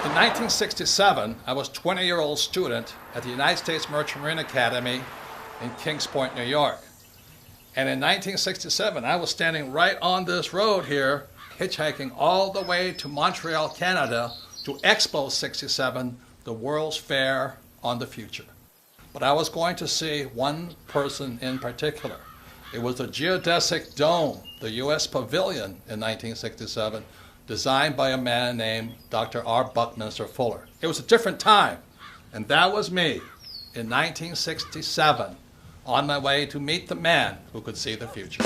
In 1967, I was a 20-year-old student at the United States Merchant Marine Academy in Kings Point, New York. And in 1967, I was standing right on this road here, hitchhiking all the way to Montreal, Canada, to Expo 67, the World's Fair on the Future. But I was going to see one person in particular. It was the geodesic dome, the U.S. Pavilion in 1967, designed by a man named Dr. R. Buckminster Fuller. It was a different time, and that was me in 1967, on my way to meet the man who could see the future.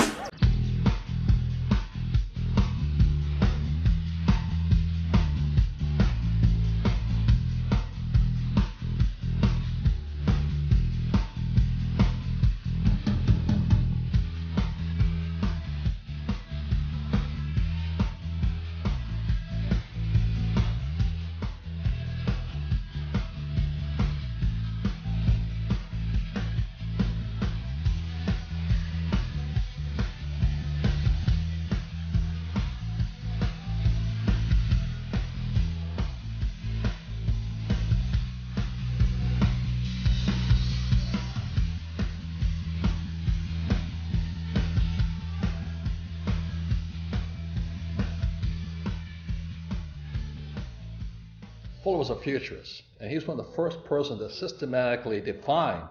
Fuller was a futurist, and he was one of the first persons that systematically defined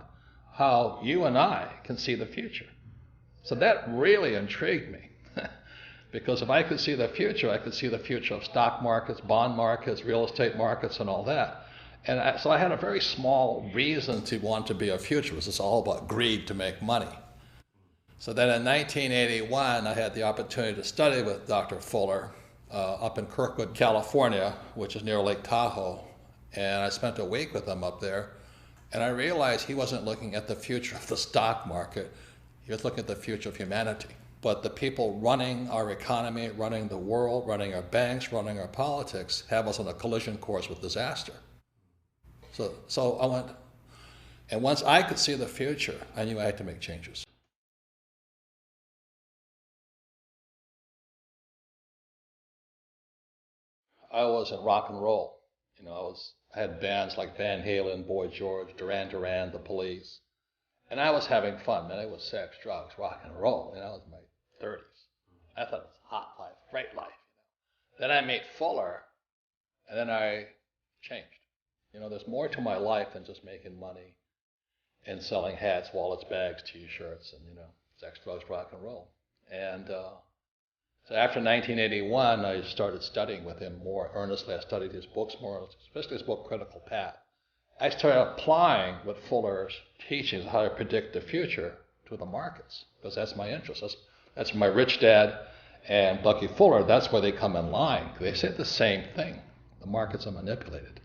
how you and I can see the future. So that really intrigued me, because if I could see the future, I could see the future of stock markets, bond markets, real estate markets, and all that. And so I had a very small reason to want to be a futurist. It's all about greed to make money. So then in 1981, I had the opportunity to study with Dr. Fuller up in Kirkwood, California, which is near Lake Tahoe. And I spent a week with him up there. And I realized he wasn't looking at the future of the stock market. He was looking at the future of humanity. But the people running our economy, running the world, running our banks, running our politics, have us on a collision course with disaster. So I went, and once I could see the future, I knew I had to make changes. I was in rock and roll. You know, I had bands like Van Halen, Boy George, Duran Duran, The Police. And I was having fun, man. It was sex, drugs, rock and roll. You know, I was in my 30s. I thought it was hot life, great life. Then I met Fuller, and then I changed. You know, there's more to my life than just making money and selling hats, wallets, bags, T-shirts, and, you know, sex, drugs, rock and roll. And so after 1981, I started studying with him more earnestly. I studied his books more, especially his book, Critical Path. I started applying what Fuller's teachings, how to predict the future, to the markets, because that's my interest. That's my Rich Dad and Bucky Fuller, that's where they come in line. They say the same thing. The markets are manipulated.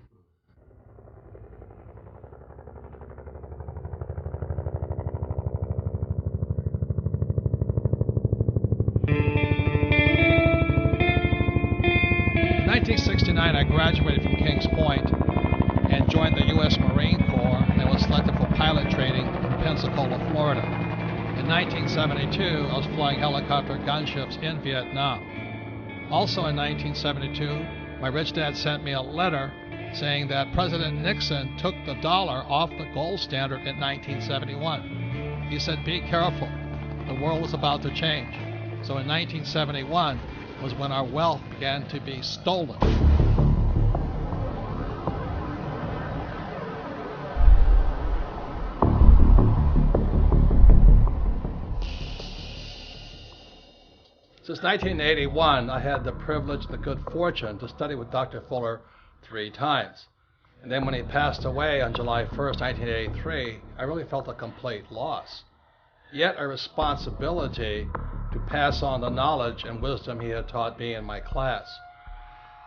In 1969, I graduated from Kings Point and joined the U.S. Marine Corps and was selected for pilot training in Pensacola, Florida. In 1972, I was flying helicopter gunships in Vietnam. Also in 1972, my rich dad sent me a letter saying that President Nixon took the dollar off the gold standard in 1971. He said, be careful, the world is about to change. So in 1971 was when our wealth began to be stolen. Since 1981, I had the privilege, the good fortune to study with Dr. Fuller 3 times. And then when he passed away on July 1st, 1983, I really felt a complete loss. Yet a responsibility to pass on the knowledge and wisdom he had taught me in my class.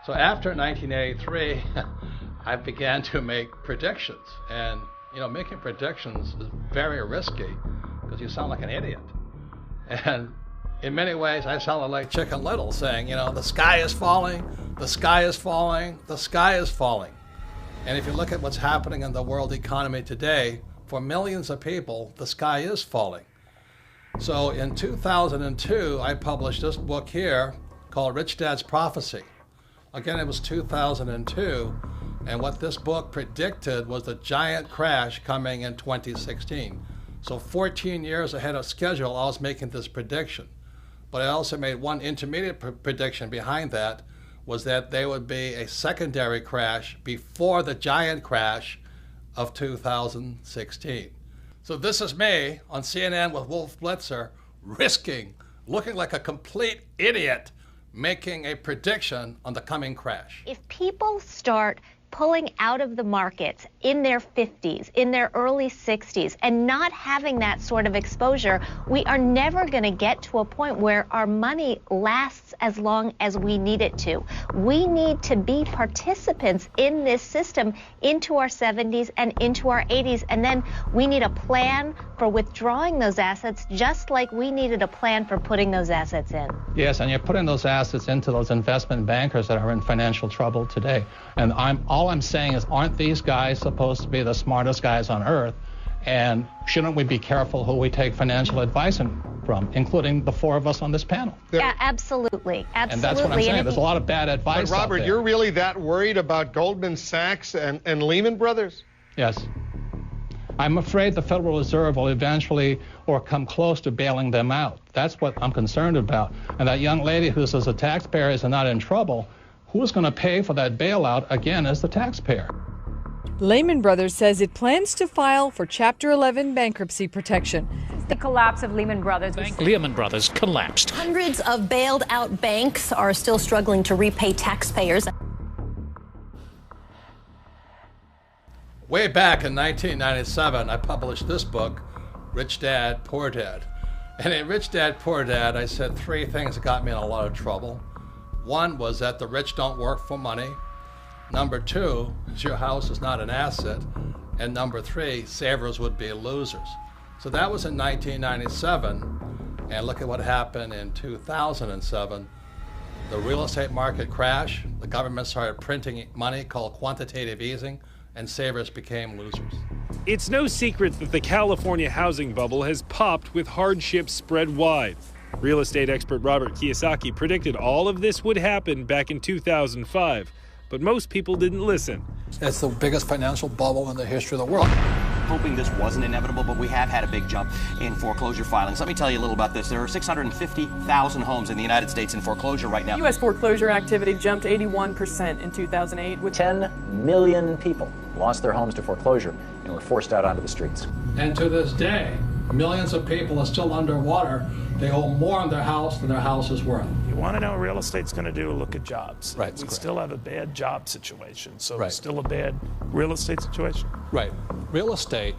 So after 1983, I began to make predictions. And, you know, making predictions is very risky because you sound like an idiot. And in many ways, I sounded like Chicken Little saying, you know, the sky is falling, the sky is falling, the sky is falling. And if you look at what's happening in the world economy today, for millions of people, the sky is falling. So in 2002, I published this book here called Rich Dad's Prophecy, Again, it was 2002, and what this book predicted was the giant crash coming in 2016. So 14 years ahead of schedule, I was making this prediction. But I also made one intermediate prediction behind that, was that there would be a secondary crash before the giant crash of 2016. So this is me on CNN with Wolf Blitzer, looking like a complete idiot, making a prediction on the coming crash. If people start pulling out of the markets in their 50s, in their early 60s, and not having that sort of exposure, we are never going to get to a point where our money lasts as long as we need it to. We need to be participants in this system into our 70s and into our 80s, and then we need a plan for withdrawing those assets, just like we needed a plan for putting those assets in. Yes, and you're putting those assets into those investment bankers that are in financial trouble today. And all I'm saying is, aren't these guys supposed to be the smartest guys on earth? And shouldn't we be careful who we take financial advice from, including the four of us on this panel? Yeah, absolutely. And that's what I'm saying. There's a lot of bad advice. But Robert, you're really that worried about Goldman Sachs and Lehman Brothers? Yes. I'm afraid the Federal Reserve will eventually or come close to bailing them out. That's what I'm concerned about. And that young lady who says the taxpayers are not in trouble, who's going to pay for that bailout again as the taxpayer? Lehman Brothers says it plans to file for Chapter 11 bankruptcy protection. The collapse of Lehman Brothers. Lehman Brothers collapsed. Hundreds of bailed out banks are still struggling to repay taxpayers. Way back in 1997, I published this book, Rich Dad, Poor Dad. And in Rich Dad, Poor Dad, I said three things that got me in a lot of trouble. One was that the rich don't work for money. Number two, your house is not an asset. And number three, savers would be losers. So that was in 1997. And look at what happened in 2007. The real estate market crashed. The government started printing money called quantitative easing, and savers became losers. It's no secret that the California housing bubble has popped with hardships spread wide. Real estate expert Robert Kiyosaki predicted all of this would happen back in 2005, but most people didn't listen. It's the biggest financial bubble in the history of the world. Hoping this wasn't inevitable, but we have had a big jump in foreclosure filings. Let me tell you a little about this. There are 650,000 homes in the United States in foreclosure right now. U.S. foreclosure activity jumped 81% in 2008. With 10 million people lost their homes to foreclosure and were forced out onto the streets. And to this day, millions of people are still underwater. They owe more on their house than their house is worth. You want to know what real estate's going to do? Look at jobs. Right. We still have a bad job situation, so right. It's still a bad real estate situation. Right. Real estate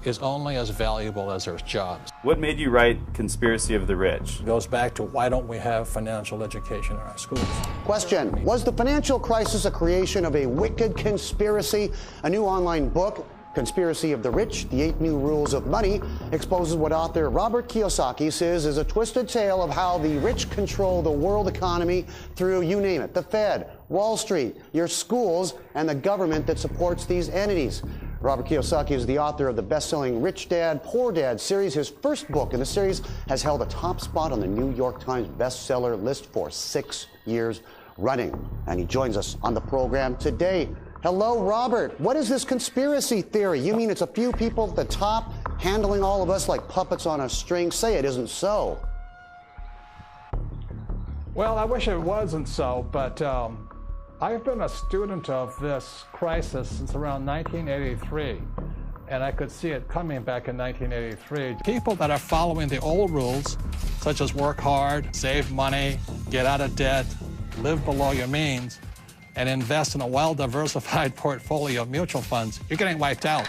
is only as valuable as there's jobs. What made you write Conspiracy of the Rich? It goes back to why don't we have financial education in our schools? Question: was the financial crisis a creation of a wicked conspiracy? A new online book, Conspiracy of the Rich, The 8 New Rules of Money, exposes what author Robert Kiyosaki says is a twisted tale of how the rich control the world economy through, you name it, the Fed, Wall Street, your schools, and the government that supports these entities. Robert Kiyosaki is the author of the best-selling Rich Dad, Poor Dad series. His first book in the series has held a top spot on the New York Times bestseller list for 6 years running. And he joins us on the program today. Hello, Robert. What is this conspiracy theory? You mean it's a few people at the top handling all of us like puppets on a string? Say it isn't so. Well, I wish it wasn't so, but I've been a student of this crisis since around 1983, and I could see it coming back in 1983. People that are following the old rules, such as work hard, save money, get out of debt, live below your means, and invest in a well-diversified portfolio of mutual funds, you're getting wiped out.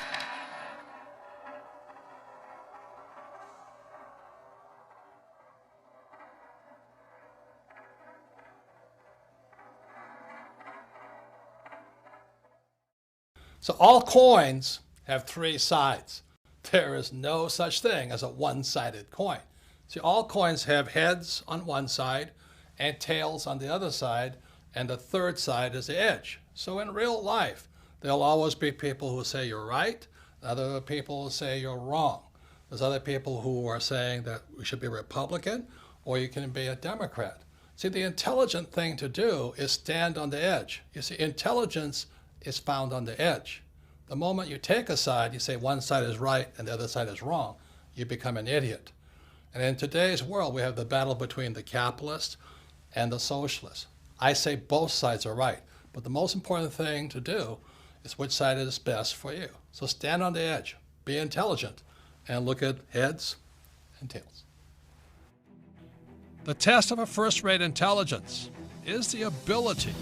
So all coins have three sides. There is no such thing as a one-sided coin. See, all coins have heads on one side and tails on the other side, and the third side is the edge. So in real life, there'll always be people who say you're right, other people who say you're wrong. There's other people who are saying that we should be Republican or you can be a Democrat. See, the intelligent thing to do is stand on the edge. You see, intelligence is found on the edge. The moment you take a side, you say one side is right and the other side is wrong, you become an idiot. And in today's world, we have the battle between the capitalists and the socialists. I say both sides are right, but the most important thing to do is which side is best for you. So stand on the edge, be intelligent, and look at heads and tails. The test of a first-rate intelligence is the ability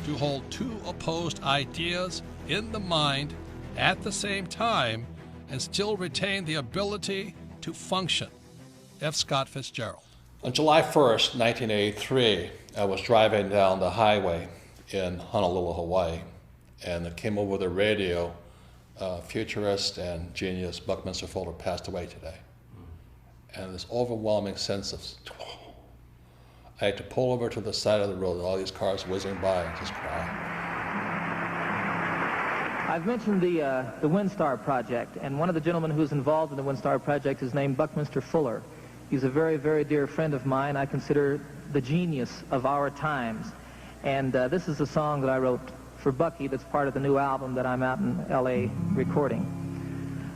to hold two opposed ideas in the mind at the same time and still retain the ability to function. F. Scott Fitzgerald. On July 1st, 1983, I was driving down the highway in Honolulu, Hawaii, and it came over the radio, futurist and genius Buckminster Fuller passed away today. And this overwhelming sense of, I had to pull over to the side of the road, all these cars whizzing by, and just cry. I've mentioned the WinStar project, and one of the gentlemen who's involved in the WinStar project is named Buckminster Fuller. He's a very, very dear friend of mine. I consider the genius of our times. And this is a song that I wrote for Bucky that's part of the new album that I'm out in L.A. recording.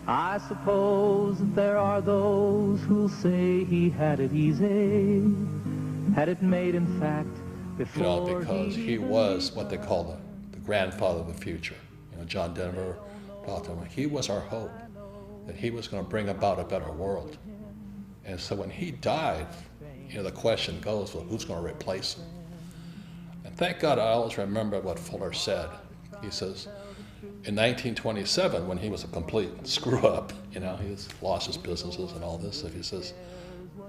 I suppose that there are those who'll say he had it easy, had it made in fact before. You know, because he was what they call the grandfather of the future. You know, John Denver talked to him. He was our hope, that he was going to bring about a better world. And so when he died, you know, the question goes, well, who's going to replace him? And thank God I always remember what Fuller said. He says, in 1927, when he was a complete screw-up, you know, he lost his businesses and all this stuff, he says,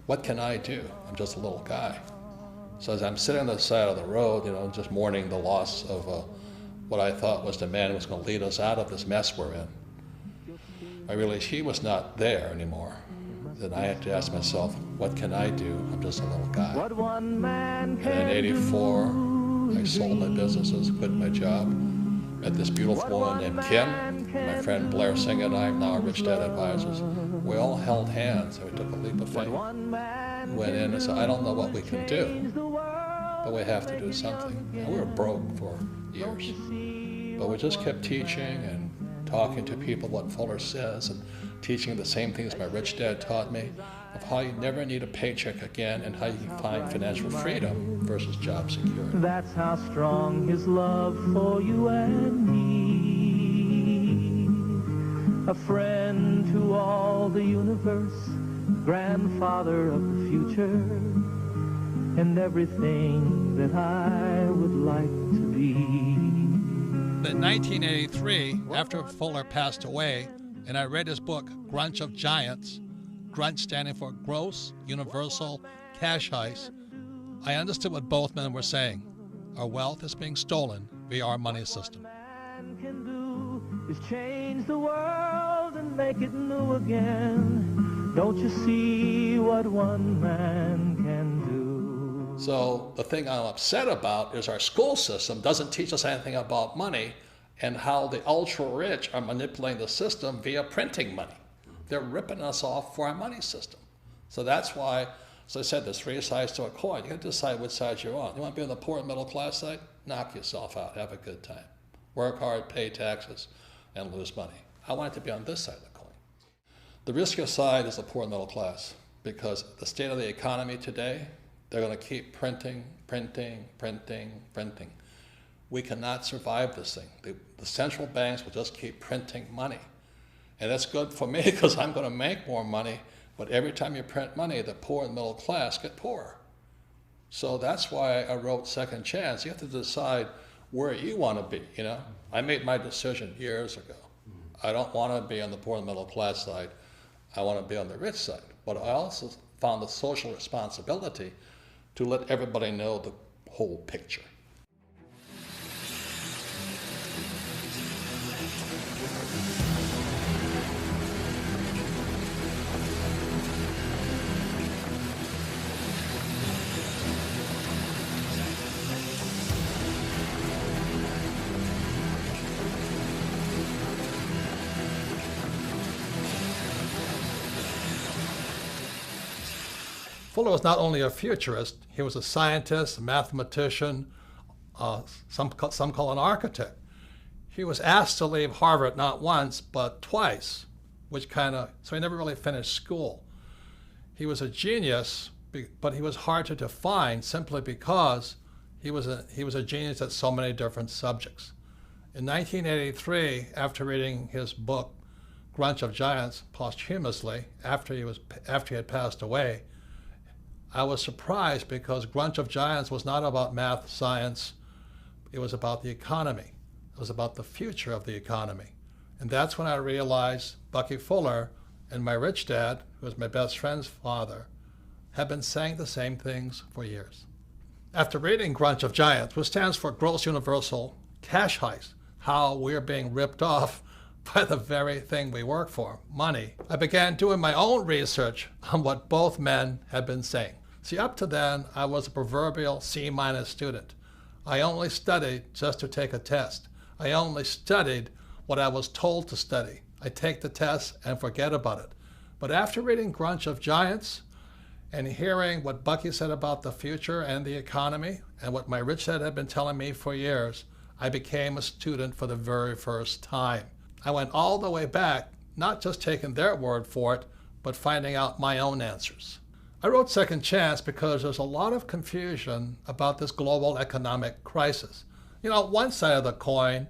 what can I do? I'm just a little guy. So as I'm sitting on the side of the road, you know, just mourning the loss of what I thought was the man who was going to lead us out of this mess we're in, I realized he was not there anymore. Then I had to ask myself, what can I do? I'm just a little guy. What one man can and in '84, I sold my businesses, quit my job, met this beautiful woman named Kim, my friend Blair Singh and I, now Rich Dad Advisors. We all held hands and we took a leap of faith. Went in and said, I don't know what we can do, but we have to do something. And we were broke for years. But we just kept teaching and talking to people what Fuller says and teaching the same things my rich dad taught me of how you never need a paycheck again and how you can find financial freedom versus job security. That's how strong his love for you and me. A friend to all the universe, grandfather of the future, and everything that I would like to be. In 1983, after Fuller passed away, and I read his book, Grunch of Giants, Grunch standing for Gross Universal Cash Heist, I understood what both men were saying. Our wealth is being stolen via our money system. What man can do is change the world and make it new again. Don't you see what one man can do? So the thing I'm upset about is our school system doesn't teach us anything about money and how the ultra-rich are manipulating the system via printing money. They're ripping us off for our money system. So that's why, as I said, there's three sides to a coin. You got to decide which side you're on. You want to be on the poor and middle class side? Knock yourself out. Have a good time. Work hard, pay taxes, and lose money. I want it to be on this side of the coin. The riskier side is the poor and middle class, because the state of the economy today, they're going to keep printing. We cannot survive this thing. The central banks will just keep printing money. And that's good for me because I'm going to make more money, but every time you print money, the poor and middle class get poorer. So that's why I wrote Second Chance. You have to decide where you want to be, you know? I made my decision years ago. I don't want to be on the poor and middle class side. I want to be on the rich side. But I also found the social responsibility to let everybody know the whole picture. Fuller was not only a futurist, he was a scientist, a mathematician, some call an architect. He was asked to leave Harvard not once, but twice, so he never really finished school. He was a genius, but he was hard to define simply because he was a genius at so many different subjects. In 1983, after reading his book, Grunch of Giants, posthumously, after he had passed away, I was surprised because Grunch of Giants was not about math, science, it was about the economy. It was about the future of the economy. And that's when I realized Bucky Fuller and my rich dad, who was my best friend's father, had been saying the same things for years. After reading Grunch of Giants, which stands for Gross Universal Cash Heist, how we're being ripped off by the very thing we work for, money, I began doing my own research on what both men had been saying. See, up to then, I was a proverbial C- student. I only studied just to take a test. I only studied what I was told to study. I take the test and forget about it. But after reading Grunch of Giants and hearing what Bucky said about the future and the economy and what my rich dad had been telling me for years, I became a student for the very first time. I went all the way back, not just taking their word for it, but finding out my own answers. I wrote Second Chance because there's a lot of confusion about this global economic crisis. You know, one side of the coin,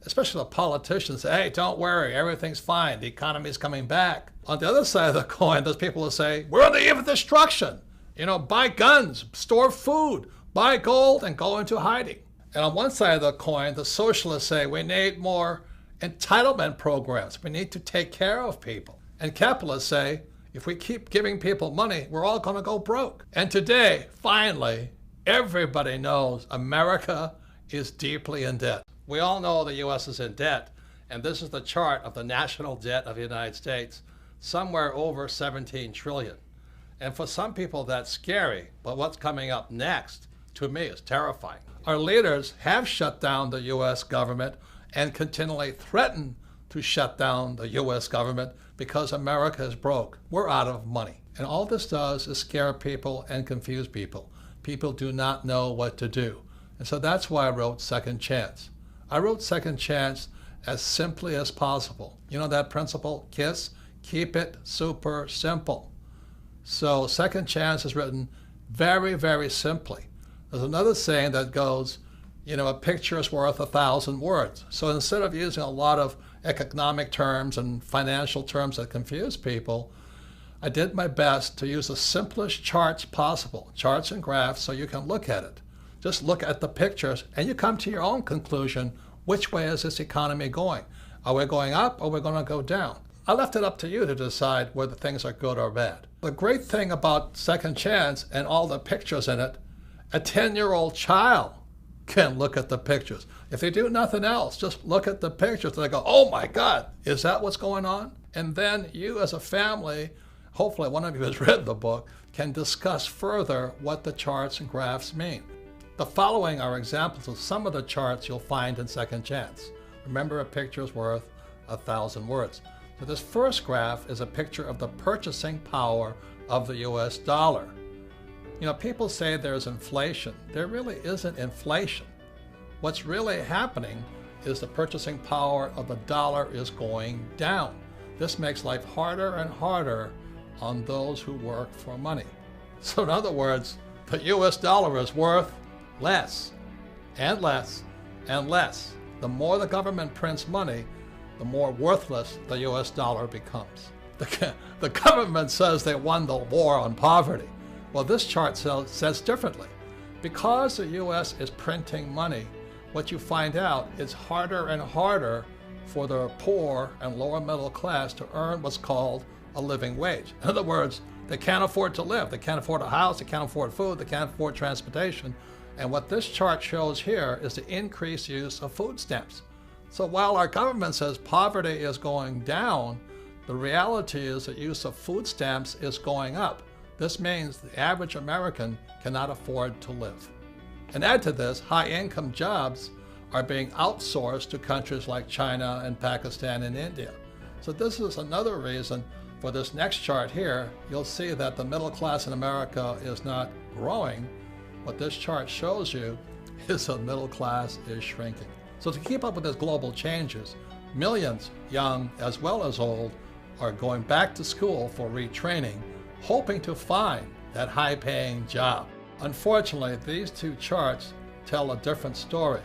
especially the politicians, say, hey, don't worry, everything's fine, the economy's coming back. On the other side of the coin, there's people who say, we're on the eve of destruction. You know, buy guns, store food, buy gold, and go into hiding. And on one side of the coin, the socialists say, we need more entitlement programs. We need to take care of people. And capitalists say, if we keep giving people money, we're all going to go broke. And today, finally, everybody knows America is deeply in debt. We all know the U.S. is in debt, and this is the chart of the national debt of the United States, somewhere over 17 trillion. And for some people, that's scary, but what's coming up next, to me, is terrifying. Our leaders have shut down the U.S. government and continually threaten to shut down the U.S. government because America is broke. We're out of money. And all this does is scare people and confuse people. People do not know what to do. And so that's why I wrote Second Chance. I wrote Second Chance as simply as possible. You know that principle, KISS? Keep it super simple. So Second Chance is written very, very simply. There's another saying that goes, you know, a picture is worth 1,000 words. So instead of using a lot of economic terms and financial terms that confuse people, I did my best to use the simplest charts possible, charts and graphs, so you can look at it. Just look at the pictures and you come to your own conclusion. Which way is this economy going? Are we going up or are we going to go down? I left it up to you to decide whether things are good or bad. The great thing about Second Chance and all the pictures in it, a 10-year-old child can look at the pictures. If they do nothing else, just look at the pictures and they go, oh my God, is that what's going on? And then you as a family, hopefully one of you has read the book, can discuss further what the charts and graphs mean. The following are examples of some of the charts you'll find in Second Chance. Remember, a picture is worth 1,000 words. So this first graph is a picture of the purchasing power of the US dollar. You know, people say there's inflation. There really isn't inflation. What's really happening is the purchasing power of the dollar is going down. This makes life harder and harder on those who work for money. So in other words, the US dollar is worth less and less and less. The more the government prints money, the more worthless the US dollar becomes. The government says they won the war on poverty. Well, this chart says differently. Because the US is printing money, what you find out is harder and harder for the poor and lower middle class to earn what's called a living wage. In other words, they can't afford to live. They can't afford a house, they can't afford food, they can't afford transportation. And what this chart shows here is the increased use of food stamps. So while our government says poverty is going down, the reality is that use of food stamps is going up. This means the average American cannot afford to live. And add to this, high-income jobs are being outsourced to countries like China and Pakistan and India. So this is another reason For this next chart here, you'll see that the middle class in America is not growing. What this chart shows you is the middle class is shrinking. So to keep up with these global changes, millions, young as well as old, are going back to school for retraining, hoping to find that high-paying job. Unfortunately, these two charts tell a different story.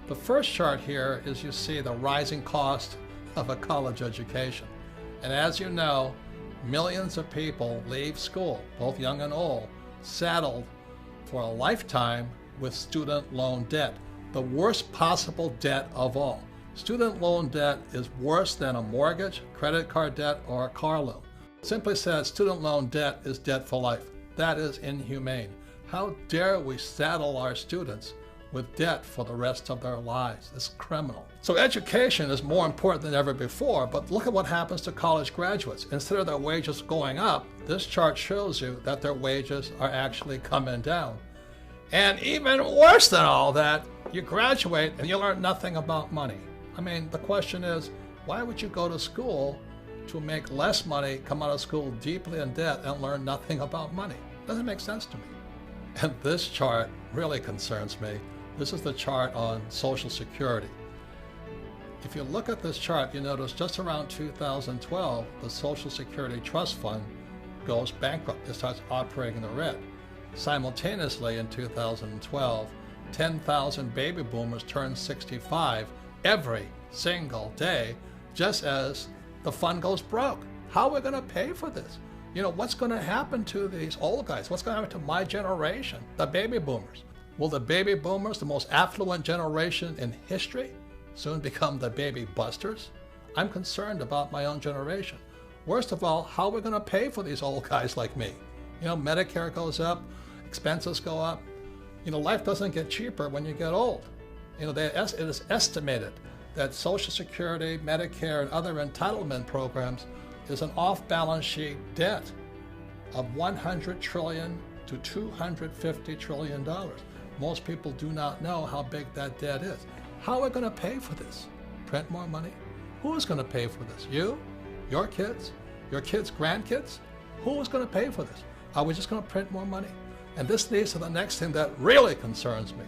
The first chart here is you see the rising cost of a college education. And as you know, millions of people leave school, both young and old, saddled for a lifetime with student loan debt, the worst possible debt of all. Student loan debt is worse than a mortgage, credit card debt, or a car loan. Simply said, student loan debt is debt for life. That is inhumane. How dare we saddle our students with debt for the rest of their lives? It's criminal. So education is more important than ever before, but look at what happens to college graduates. Instead of their wages going up, this chart shows you that their wages are actually coming down. And even worse than all that, you graduate and you learn nothing about money. I mean, the question is, why would you go to school to make less money, come out of school deeply in debt, and learn nothing about money? Doesn't make sense to me. And this chart really concerns me. This is the chart on Social Security. If you look at this chart, you notice just around 2012, the Social Security Trust Fund goes bankrupt. It starts operating in the red. Simultaneously, in 2012, 10,000 baby boomers turn 65 every single day, just as the fund goes broke. How are we going to pay for this? You know, what's going to happen to these old guys? What's going to happen to my generation, the baby boomers? Will the baby boomers, the most affluent generation in history, soon become the baby busters? I'm concerned about my own generation. Worst of all, how are we going to pay for these old guys like me? You know, Medicare goes up, expenses go up. You know, life doesn't get cheaper when you get old. You know, it is estimated that Social Security, Medicare, and other entitlement programs is an off-balance sheet debt of $100 trillion to $250 trillion. Most people do not know how big that debt is. How are we going to pay for this? Print more money? Who is going to pay for this? You? Your kids? Your kids' grandkids? Who is going to pay for this? Are we just going to print more money? And this leads to the next thing that really concerns me.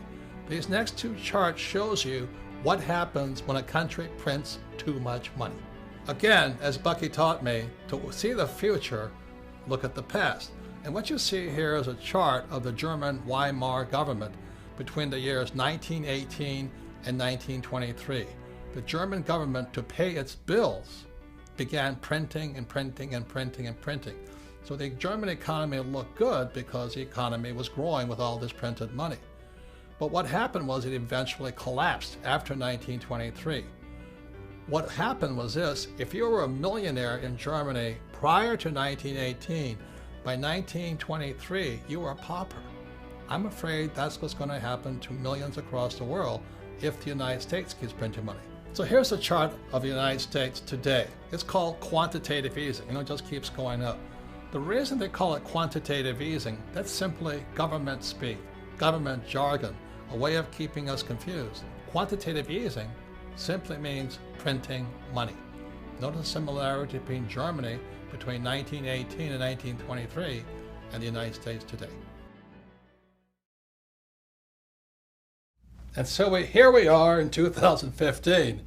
These next two charts shows you what happens when a country prints too much money. Again, as Bucky taught me, to see the future, look at the past. And what you see here is a chart of the German Weimar government between the years 1918 and 1923. The German government, to pay its bills, began printing and printing and printing and printing. So the German economy looked good because the economy was growing with all this printed money. But what happened was it eventually collapsed after 1923. What happened was this: if you were a millionaire in Germany prior to 1918, by 1923, you were a pauper. I'm afraid that's what's going to happen to millions across the world if the United States keeps printing money. So here's a chart of the United States today. It's called quantitative easing. You know, it just keeps going up. The reason they call it quantitative easing, that's simply government speak, government jargon, a way of keeping us confused. Quantitative easing simply means printing money. Notice the similarity between Germany between 1918 and 1923 and the United States today. And so here we are in 2015,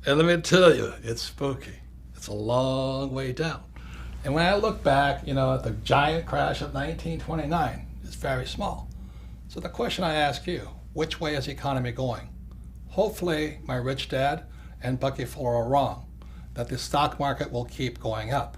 and let me tell you, it's spooky. It's a long way down. And when I look back, you know, at the giant crash of 1929, it's very small. So the question I ask you, which way is the economy going? Hopefully my rich dad and Bucky Fuller are wrong, that the stock market will keep going up.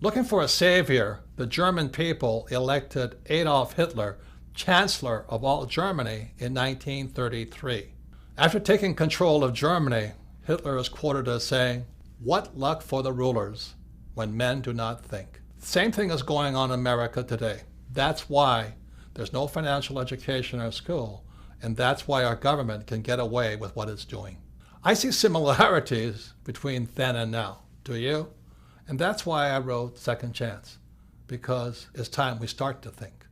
Looking for a savior, the German people elected Adolf Hitler Chancellor of all Germany in 1933. After taking control of Germany, Hitler is quoted as saying, "What luck for the rulers when men do not think." Same thing is going on in America today. That's why there's no financial education or school, and that's why our government can get away with what it's doing. I see similarities between then and now. Do you? And that's why I wrote Second Chance, because it's time we start to think.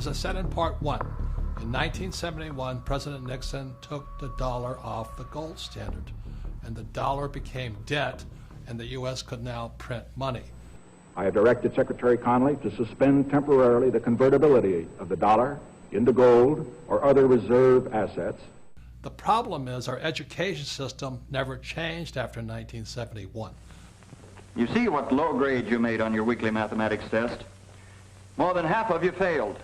As I said in part one, in 1971, President Nixon took the dollar off the gold standard, and the dollar became debt, and the U.S. could now print money. I have directed Secretary Connally to suspend temporarily the convertibility of the dollar into gold or other reserve assets. The problem is our education system never changed after 1971. You see what low grade you made on your weekly mathematics test? More than half of you failed.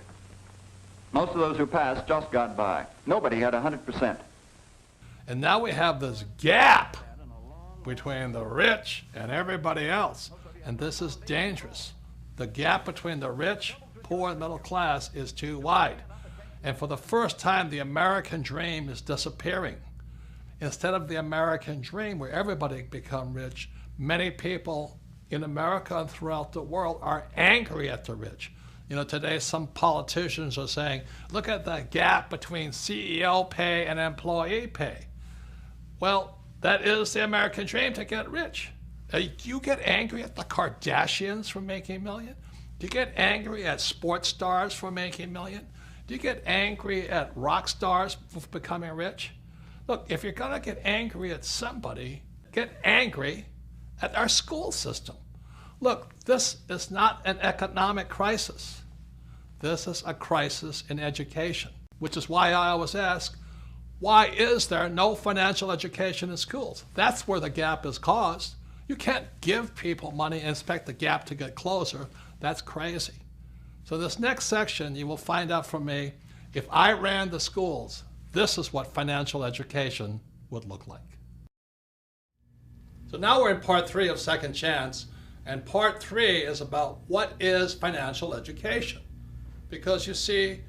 Most of those who passed just got by. Nobody had 100%. And now we have this gap between the rich and everybody else. And this is dangerous. The gap between the rich, poor, and middle class is too wide. And for the first time, the American dream is disappearing. Instead of the American dream where everybody become rich, many people in America and throughout the world are angry at the rich. You know, today some politicians are saying, look at the gap between CEO pay and employee pay. Well, that is the American dream, to get rich. Do you get angry at the Kardashians for making million? Do you get angry at sports stars for making million? Do you get angry at rock stars for becoming rich? Look, if you're going to get angry at somebody, get angry at our school system. Look, this is not an economic crisis. This is a crisis in education, which is why I always ask, why is there no financial education in schools? That's where the gap is caused. You can't give people money and expect the gap to get closer. That's crazy. So this next section, you will find out from me, if I ran the schools, this is what financial education would look like. So now we're in part 3 of Second Chance, and part 3 is about what is financial education. Because you see,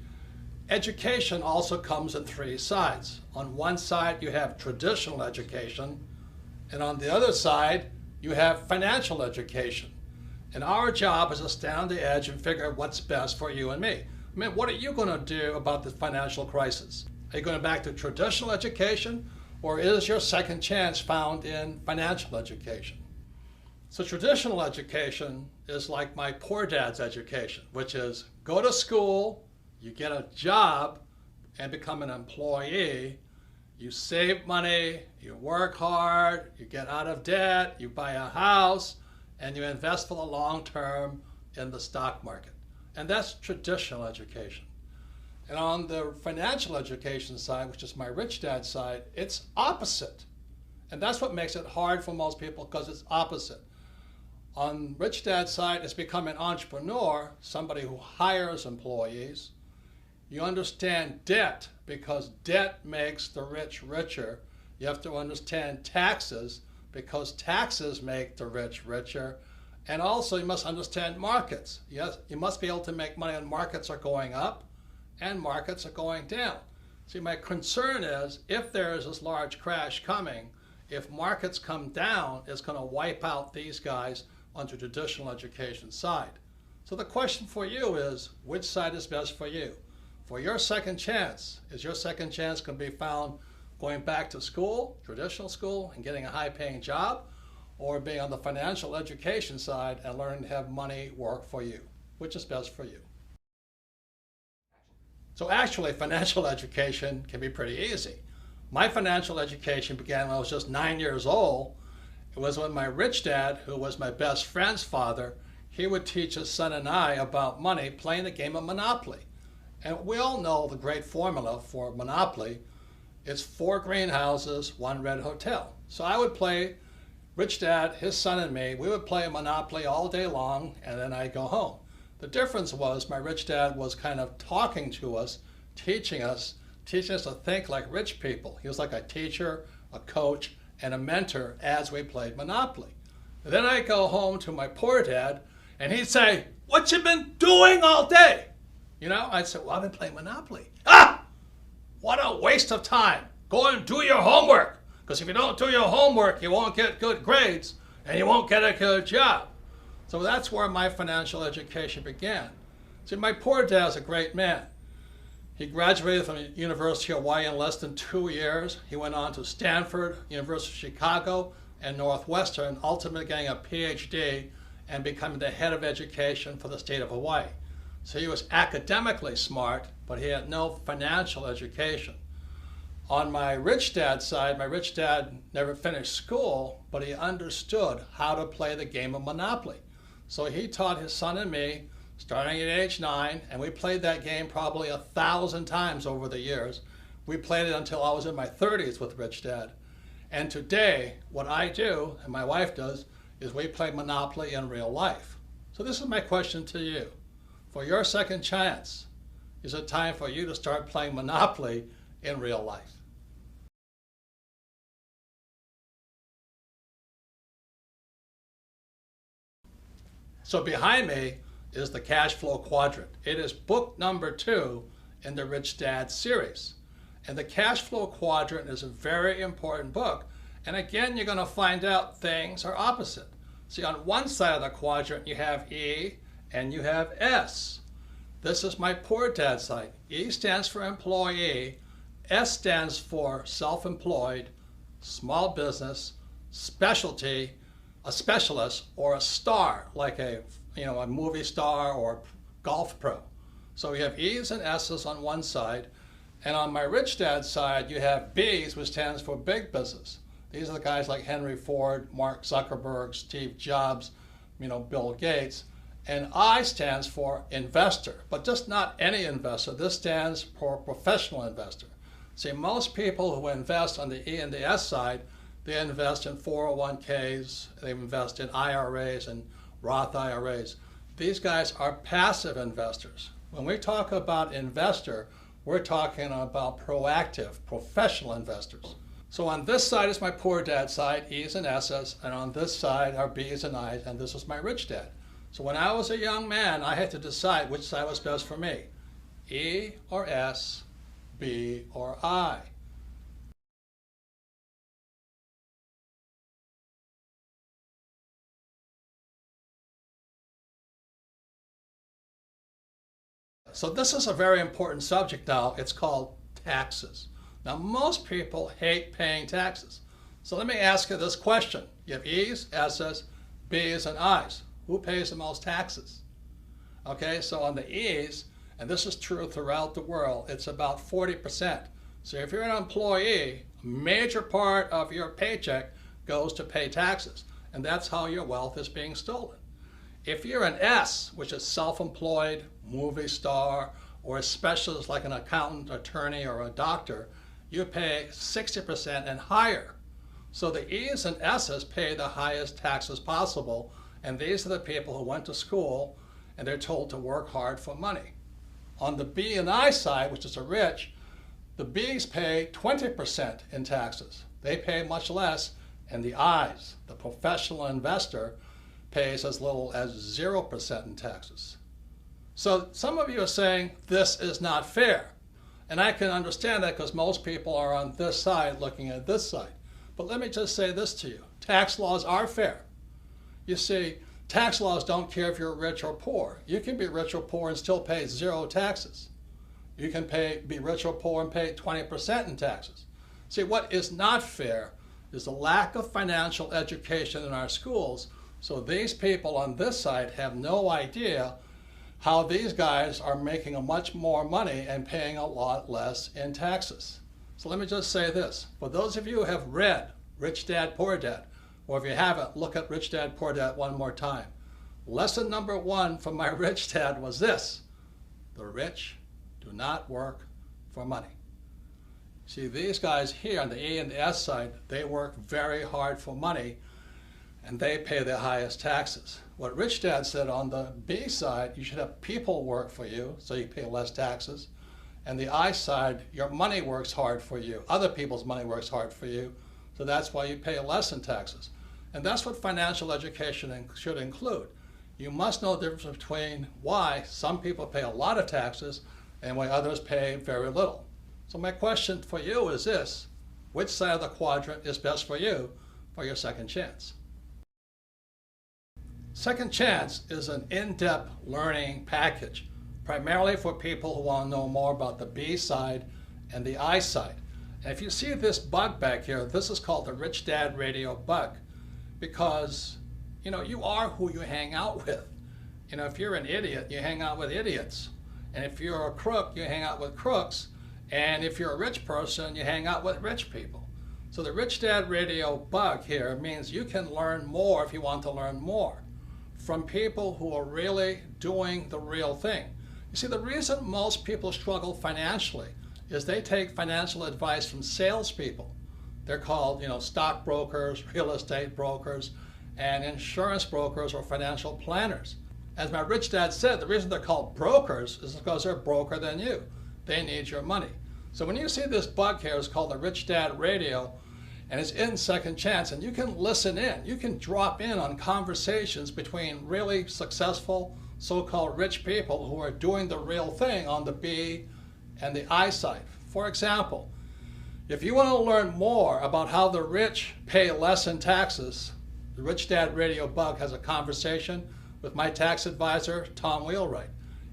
education also comes in 3 sides. On one side, you have traditional education, and on the other side, you have financial education. And our job is to stand on the edge and figure out what's best for you and me. I mean, what are you going to do about the financial crisis? Are you going back to traditional education, or is your second chance found in financial education? So traditional education is like my poor dad's education, which is go to school, you get a job and become an employee, you save money, you work hard, you get out of debt, you buy a house, and you invest for the long term in the stock market. And that's traditional education. And on the financial education side, which is my rich dad side, it's opposite. And that's what makes it hard for most people, because it's opposite. On rich dad's side, it's become an entrepreneur, somebody who hires employees. You understand debt, because debt makes the rich richer. You have to understand taxes, because taxes make the rich richer. And also you must understand markets. Yes, you must be able to make money when markets are going up and markets are going down. See, my concern is if there is this large crash coming, if markets come down, it's going to wipe out these guys on the traditional education side. So the question for you is, which side is best for you? For your second chance, is your second chance going to be found going back to school, traditional school, and getting a high-paying job, or being on the financial education side and learning to have money work for you? Which is best for you? So actually, financial education can be pretty easy. My financial education began when I was just 9 years old. It was when my rich dad, who was my best friend's father, he would teach his son and I about money playing the game of Monopoly. And we all know the great formula for Monopoly. It's 4 greenhouses, 1 red hotel. So I would play, rich dad, his son and me, we would play Monopoly all day long, and then I'd go home. The difference was my rich dad was kind of talking to us, teaching us to think like rich people. He was like a teacher, a coach, and a mentor as we played Monopoly. And then I'd go home to my poor dad, and he'd say, "What you been doing all day?" You know, I'd say, "Well, I've been playing Monopoly." "Ah! What a waste of time. Go and do your homework. Because if you don't do your homework, you won't get good grades, and you won't get a good job." So that's where my financial education began. See, my poor dad's a great man. He graduated from the University of Hawaii in less than 2 years. He went on to Stanford, University of Chicago, and Northwestern, ultimately getting a PhD and becoming the head of education for the state of Hawaii. So he was academically smart, but he had no financial education. On my rich dad's side, my rich dad never finished school, but he understood how to play the game of Monopoly. So he taught his son and me, starting at age 9, and we played that game probably 1,000 times over the years. We played it until I was in my 30s with Rich Dad. And today, what I do, and my wife does, is we play Monopoly in real life. So this is my question to you. For your second chance, is it time for you to start playing Monopoly in real life? So behind me is the Cash Flow Quadrant. It is book number 2 in the Rich Dad series. And the Cash Flow Quadrant is a very important book. And again, you're going to find out things are opposite. See, on one side of the quadrant, you have E and you have S. This is my poor dad side. E stands for employee. S stands for self-employed, small business, specialty, a specialist, or a star, like a movie star or golf pro. So we have E's and S's on one side, and on my rich dad side, you have B's, which stands for big business. These are the guys like Henry Ford, Mark Zuckerberg, Steve Jobs, Bill Gates. And I stands for investor, but just not any investor. This stands for professional investor. See, most people who invest on the E and the S side, they invest in 401ks, they invest in IRAs and Roth IRAs. These guys are passive investors. When we talk about investor, we're talking about proactive, professional investors. So on this side is my poor dad side, E's and S's, and on this side are B's and I's, and this is my rich dad. So when I was a young man, I had to decide which side was best for me, E or S, B or I. So this is a very important subject now. It's called taxes. Now, most people hate paying taxes. So let me ask you this question. You have E's, S's, B's, and I's. Who pays the most taxes? Okay, so on the E's, and this is true throughout the world, it's about 40%. So if you're an employee, a major part of your paycheck goes to pay taxes, and that's how your wealth is being stolen. If you're an S, which is self-employed, movie star, or a specialist like an accountant, attorney, or a doctor, you pay 60% and higher. So the E's and S's pay the highest taxes possible, and these are the people who went to school and they're told to work hard for money. On the B and I side, which is the rich, the B's pay 20% in taxes. They pay much less, and the I's, the professional investor, pays as little as 0% in taxes. So some of you are saying this is not fair. And I can understand that because most people are on this side looking at this side. But let me just say this to you. Tax laws are fair. You see, tax laws don't care if you're rich or poor. You can be rich or poor and still pay 0 taxes. You can be rich or poor and pay 20% in taxes. See, what is not fair is the lack of financial education in our schools. So these people on this side have no idea how these guys are making much more money and paying a lot less in taxes. So let me just say this. For those of you who have read Rich Dad, Poor Dad, or if you haven't, look at Rich Dad, Poor Dad one more time. Lesson number 1 from my rich dad was this: the rich do not work for money. See, these guys here on the E and the S side, they work very hard for money, and they pay the highest taxes. What Rich Dad said on the B side, you should have people work for you, so you pay less taxes. And the I side, your money works hard for you. Other people's money works hard for you, so that's why you pay less in taxes. And that's what financial education should include. You must know the difference between why some people pay a lot of taxes and why others pay very little. So my question for you is this: which side of the quadrant is best for you for your second chance? Second Chance is an in-depth learning package, primarily for people who want to know more about the B side and the I side. And if you see this bug back here, this is called the Rich Dad Radio bug, because you are who you hang out with. You know, if you're an idiot, you hang out with idiots. And if you're a crook, you hang out with crooks. And if you're a rich person, you hang out with rich people. So the Rich Dad Radio bug here means you can learn more if you want to learn more from people who are really doing the real thing. You see, the reason most people struggle financially is they take financial advice from salespeople. They're called, you know, stockbrokers, real estate brokers, and insurance brokers or financial planners. As my rich dad said, the reason they're called brokers is because they're broker than you. They need your money. So when you see this bug here, it's called the Rich Dad Radio, and it's in Second Chance, and you can listen in. You can drop in on conversations between really successful so-called rich people who are doing the real thing on the B and the I side. For example, if you want to learn more about how the rich pay less in taxes, the Rich Dad Radio bug has a conversation with my tax advisor, Tom Wheelwright.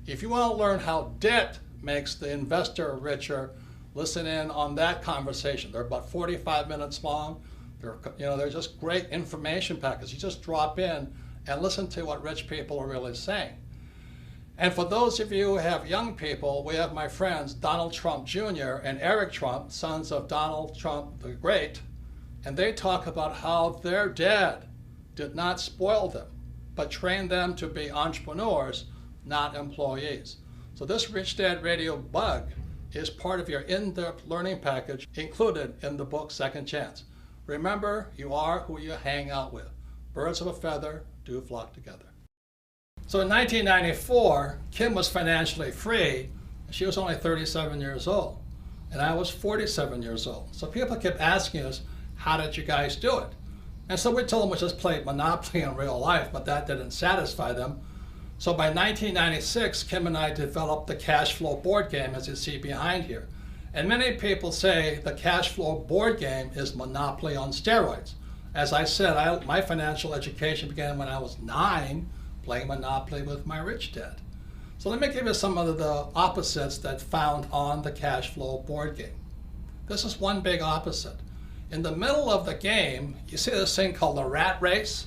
If you want to learn how debt makes the investor richer, listen in on that conversation. They're about 45 minutes long. They're just great information packets. You just drop in and listen to what rich people are really saying. And for those of you who have young people, we have my friends Donald Trump Jr. and Eric Trump, sons of Donald Trump the Great, and they talk about how their dad did not spoil them, but trained them to be entrepreneurs, not employees. So this Rich Dad Radio bug is part of your in-depth learning package included in the book Second Chance. Remember, you are who you hang out with. Birds of a feather do flock together. So in 1994, Kim was financially free. She was only 37 years old, and I was 47 years old. So people kept asking us, how did you guys do it? And so we told them we just played Monopoly in real life, but that didn't satisfy them. So by 1996, Kim and I developed the cash flow board game, as you see behind here. And many people say the cash flow board game is Monopoly on steroids. As I said, my financial education began when I was 9, playing Monopoly with my rich dad. So let me give you some of the opposites that found on the cash flow board game. This is one big opposite. In the middle of the game, you see this thing called the rat race?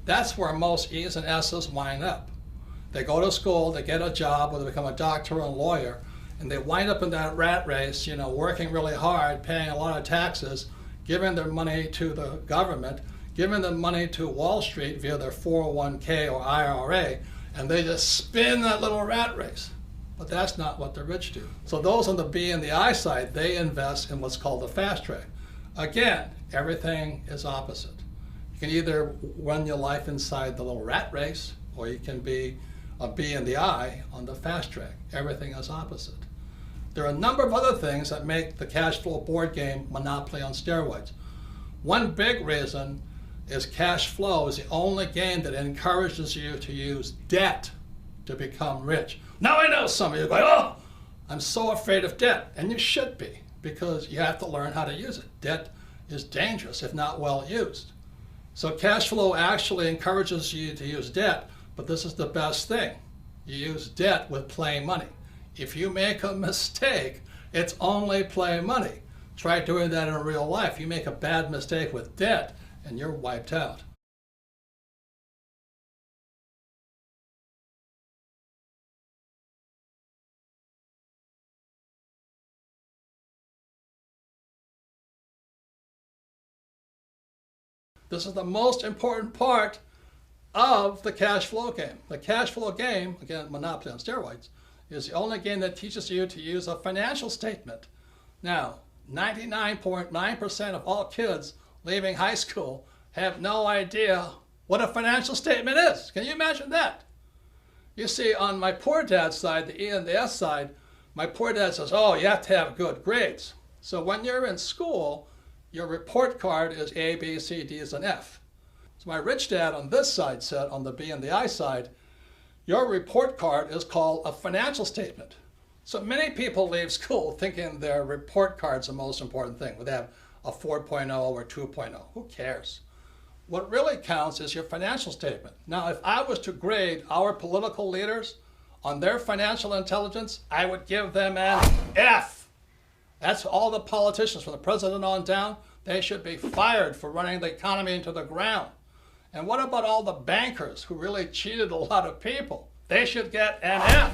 That's where most E's and S's wind up. They go to school, they get a job, or they become a doctor or a lawyer, and they wind up in that rat race, you know, working really hard, paying a lot of taxes, giving their money to the government, giving the money to Wall Street via their 401k or IRA, and they just spin that little rat race. But that's not what the rich do. So those on the B and the I side, they invest in what's called the fast track. Again, everything is opposite. You can either run your life inside the little rat race, or you can be a B and the I on the fast track. Everything is opposite. There are a number of other things that make the cash flow board game Monopoly on steroids. One big reason is cash flow is the only game that encourages you to use debt to become rich. Now I know some of you are going, oh, I'm so afraid of debt. And you should be, because you have to learn how to use it. Debt is dangerous if not well used. So cash flow actually encourages you to use debt, but this is the best thing. You use debt with play money. If you make a mistake, it's only play money. Try doing that in real life. You make a bad mistake with debt, and you're wiped out. This is the most important part of the cash flow game. The cash flow game, again, Monopoly on steroids, is the only game that teaches you to use a financial statement. Now, 99.9% of all kids leaving high school have no idea what a financial statement is. Can you imagine that? You see, on my poor dad's side, the E and the S side, my poor dad says, oh, you have to have good grades. So when you're in school, your report card is A, B, C, D's, and F. So my rich dad on this side said, on the B and the I side, your report card is called a financial statement. So many people leave school thinking their report card's the most important thing. They have a 4.0 or 2.0. Who cares? What really counts is your financial statement. Now, if I was to grade our political leaders on their financial intelligence, I would give them an F. That's all the politicians, from the president on down. They should be fired for running the economy into the ground. And what about all the bankers who really cheated a lot of people? They should get an F.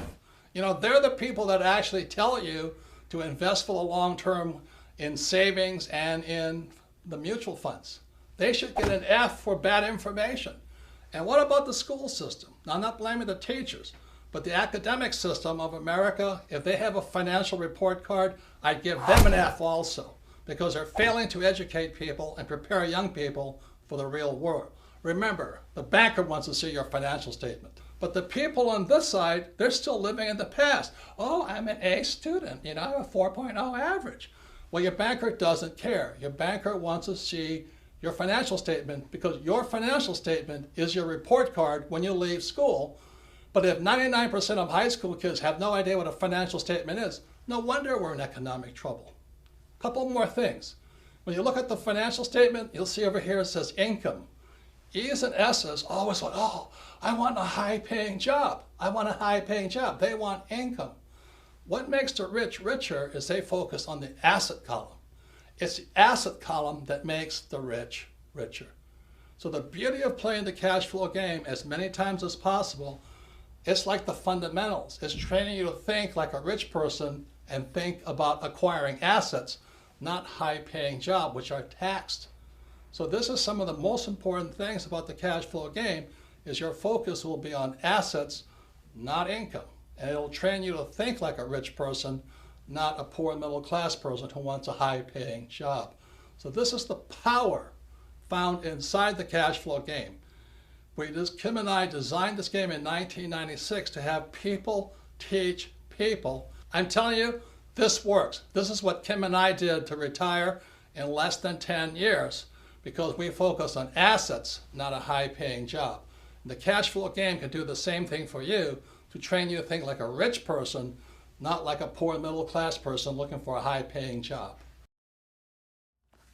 You know, they're the people that actually tell you to invest for the long term in savings and in the mutual funds. They should get an F for bad information. And what about the school system? Now, I'm not blaming the teachers, but the academic system of America, if they have a financial report card, I'd give them an F also, because they're failing to educate people and prepare young people for the real world. Remember, the banker wants to see your financial statement. But the people on this side, they're still living in the past. Oh, I'm an A student, you know, I have a 4.0 average. Well, your banker doesn't care. Your banker wants to see your financial statement, because your financial statement is your report card when you leave school. But if 99% of high school kids have no idea what a financial statement is, no wonder we're in economic trouble. A couple more things. When you look at the financial statement, you'll see over here it says income. E's and S's always want, oh, I want a high-paying job. I want a high-paying job. They want income. What makes the rich richer is they focus on the asset column. It's the asset column that makes the rich richer. So the beauty of playing the cash flow game as many times as possible, it's like the fundamentals. It's training you to think like a rich person and think about acquiring assets, not high-paying jobs, which are taxed. So this is some of the most important things about the cash flow game, is your focus will be on assets, not income. And it'll train you to think like a rich person, not a poor middle class person who wants a high-paying job. So this is the power found inside the cash flow game. Kim and I designed this game in 1996 to have people teach people. I'm telling you, this works. This is what Kim and I did to retire in less than 10 years, because we focus on assets, not a high-paying job. And the cash flow game can do the same thing for you, to train you to think like a rich person, not like a poor middle-class person looking for a high-paying job.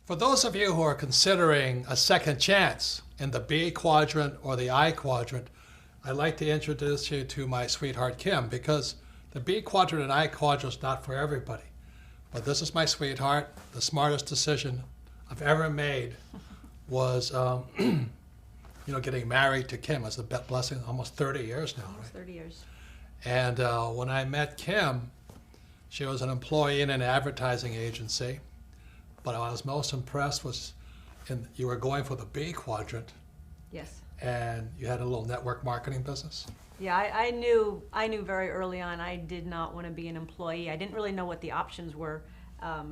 For those of you who are considering a second chance in the B quadrant or the I quadrant, I'd like to introduce you to my sweetheart Kim, because the B quadrant and I quadrant is not for everybody. But this is my sweetheart. The smartest decision I've ever made was getting married to Kim. It's a blessing, almost 30 years now. Almost 30 years. And when I met Kim, she was an employee in an advertising agency. But I was most impressed was you were going for the B quadrant. Yes. And you had a little network marketing business. Yeah, I knew very early on I did not want to be an employee. I didn't really know what the options were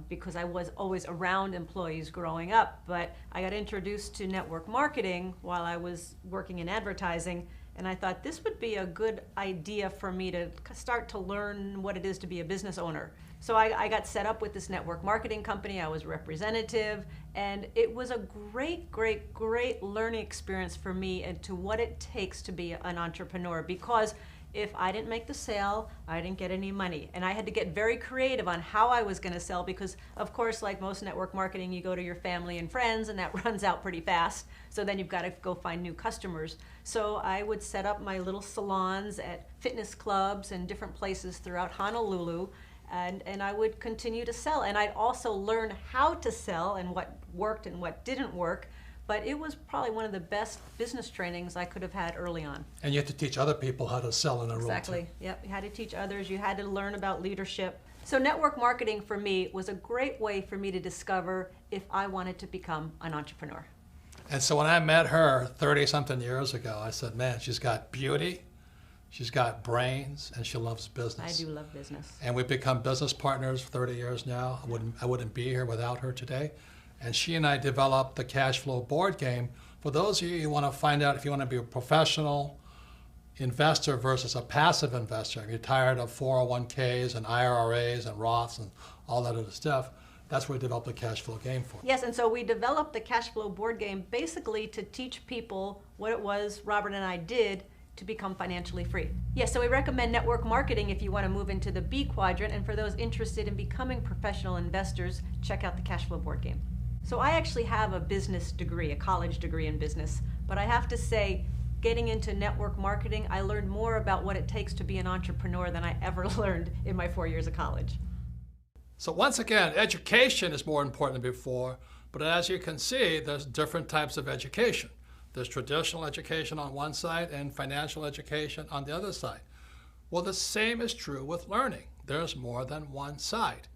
because I was always around employees growing up. But I got introduced to network marketing while I was working in advertising. And I thought this would be a good idea for me to start to learn what it is to be a business owner. So I got set up with this network marketing company. I was representative, and it was a great, great, great learning experience for me into what it takes to be an entrepreneur, because if I didn't make the sale, I didn't get any money. And I had to get very creative on how I was going to sell, because of course, like most network marketing, you go to your family and friends and that runs out pretty fast. So then you've got to go find new customers. So I would set up my little salons at fitness clubs and different places throughout Honolulu, and I would continue to sell. And I'd also learn how to sell and what worked and what didn't work. But it was probably one of the best business trainings I could have had early on. And you had to teach other people how to sell in a room. Exactly. Yep. You had to teach others. You had to learn about leadership. So network marketing for me was a great way for me to discover if I wanted to become an entrepreneur. And so when I met her 30-something years ago, I said, man, she's got beauty, she's got brains, and she loves business. I do love business. And we've become business partners for 30 years now. I wouldn't be here without her today. And she and I developed the cash flow board game. For those of you who want to find out if you want to be a professional investor versus a passive investor, if you're tired of 401ks and IRAs and Roths and all that other stuff, that's what we developed the cash flow game for. Yes, and so we developed the cash flow board game basically to teach people what it was Robert and I did to become financially free. Yes, so we recommend network marketing if you want to move into the B quadrant, and for those interested in becoming professional investors, check out the cash flow board game. So I actually have a business degree, a college degree in business, but I have to say, getting into network marketing, I learned more about what it takes to be an entrepreneur than I ever learned in my 4 years of college. So once again, education is more important than before, but as you can see, there's different types of education. There's traditional education on one side and financial education on the other side. Well, the same is true with learning. There's more than one side.